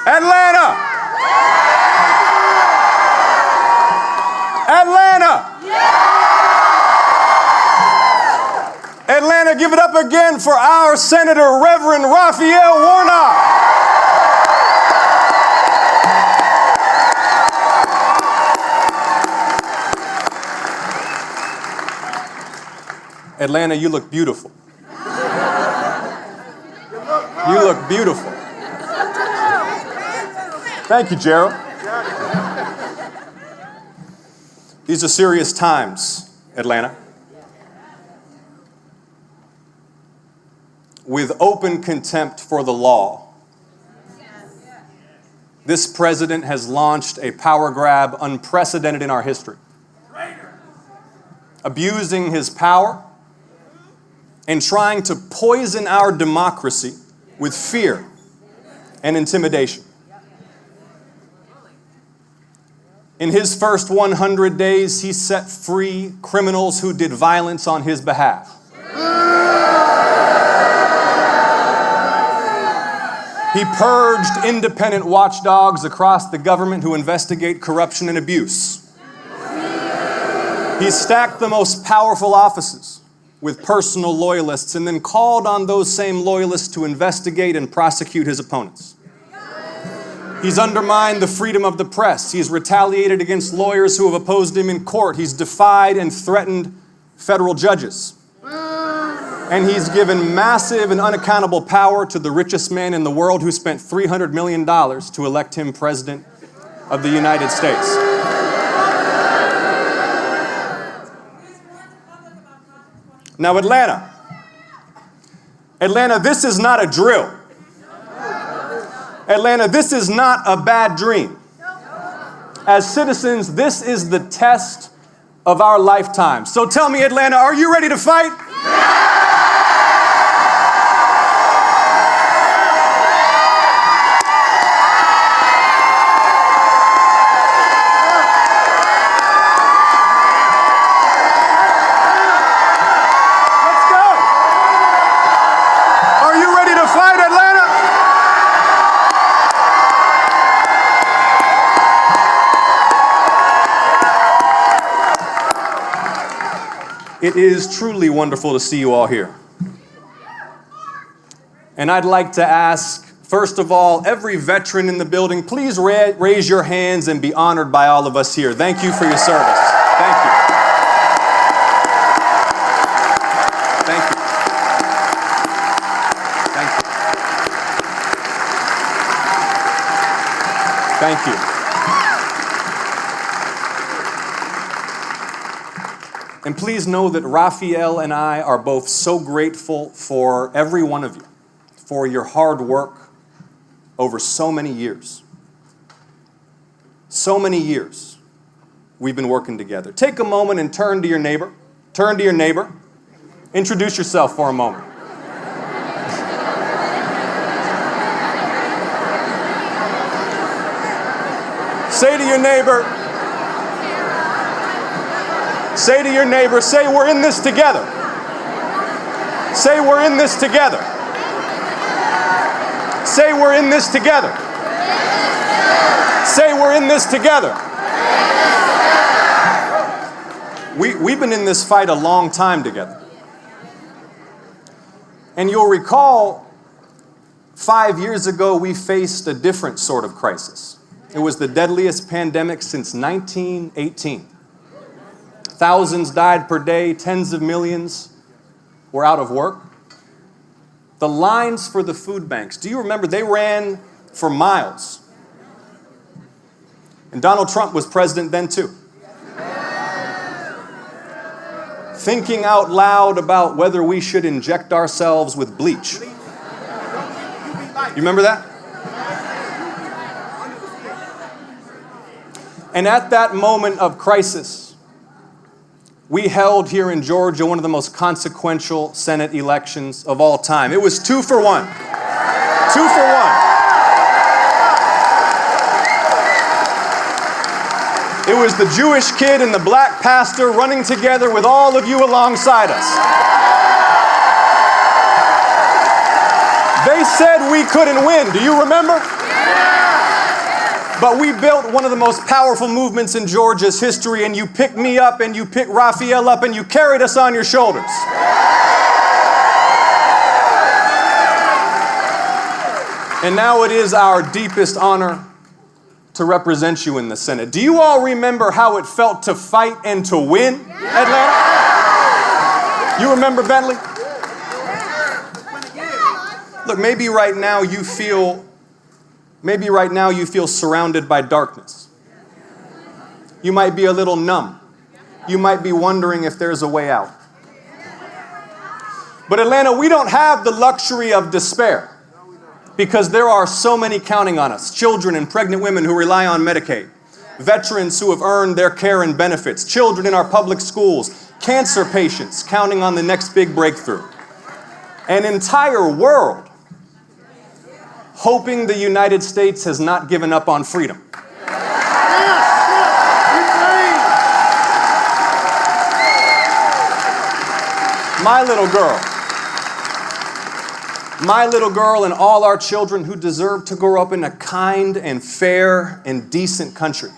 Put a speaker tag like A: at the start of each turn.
A: Atlanta! Atlanta! Atlanta, give it up again for our Senator, Reverend Raphael Warnock. Atlanta, you look beautiful. You look beautiful. Thank you, Gerald. These are serious times, Atlanta. With open contempt for the law, this president has launched a power grab unprecedented in our history, abusing his power and trying to poison our democracy with fear and intimidation. In his first 100 days, he set free criminals who did violence on his behalf. He purged independent watchdogs across the government who investigate corruption and abuse. He stacked the most powerful offices with personal loyalists and then called on those same loyalists to investigate and prosecute his opponents. He's undermined the freedom of the press. He's retaliated against lawyers who have opposed him in court. He's defied and threatened federal judges. And he's given massive and unaccountable power to the richest man in the world who spent $300 million to elect him president of the United States. Now, Atlanta, this is not a drill. Atlanta, this is not a bad dream. As citizens, this is the test of our lifetime. So tell me, Atlanta, are you ready to fight? It is truly wonderful to see you all here. And I'd like to ask, first of all, every veteran in the building, please raise your hands and be honored by all of us here. Thank you for your service. Thank you. Thank you. Thank you. Thank you. And please know that Raphael and I are both so grateful for every one of you, for your hard work over so many years. So many years we've been working together. Take a moment and turn to your neighbor. Turn to your neighbor. Introduce yourself for a moment. Say to your neighbor, say we're in this together. Say we're in this together. Say we're in this together. Say we're in this together. We've been in this fight a long time together. And you'll recall 5 years ago we faced a different sort of crisis. It was the deadliest pandemic since 1918. Thousands died per day, tens of millions were out of work. The lines for the food banks, do you remember? They ran for miles. And Donald Trump was president then too. Thinking out loud about whether we should inject ourselves with bleach. You remember that? And at that moment of crisis, we held here in Georgia one of the most consequential Senate elections of all time. It was 2 for 1. 2 for 1. It was the Jewish kid and the black pastor running together with all of you alongside us. They said we couldn't win. Do you remember? But we built one of the most powerful movements in Georgia's history, and you picked me up and you picked Raphael up and you carried us on your shoulders. And now it is our deepest honor to represent you in the Senate. Do you all remember how it felt to fight and to win, Atlanta? You remember, Bentley? Look, maybe right now you feel surrounded by darkness. You might be a little numb. You might be wondering if there's a way out. But Atlanta, we don't have the luxury of despair because there are so many counting on us. Children and pregnant women who rely on Medicaid. Veterans who have earned their care and benefits. Children in our public schools. Cancer patients counting on the next big breakthrough. An entire world hoping the United States has not given up on freedom. My little girl and all our children who deserve to grow up in a kind and fair and decent country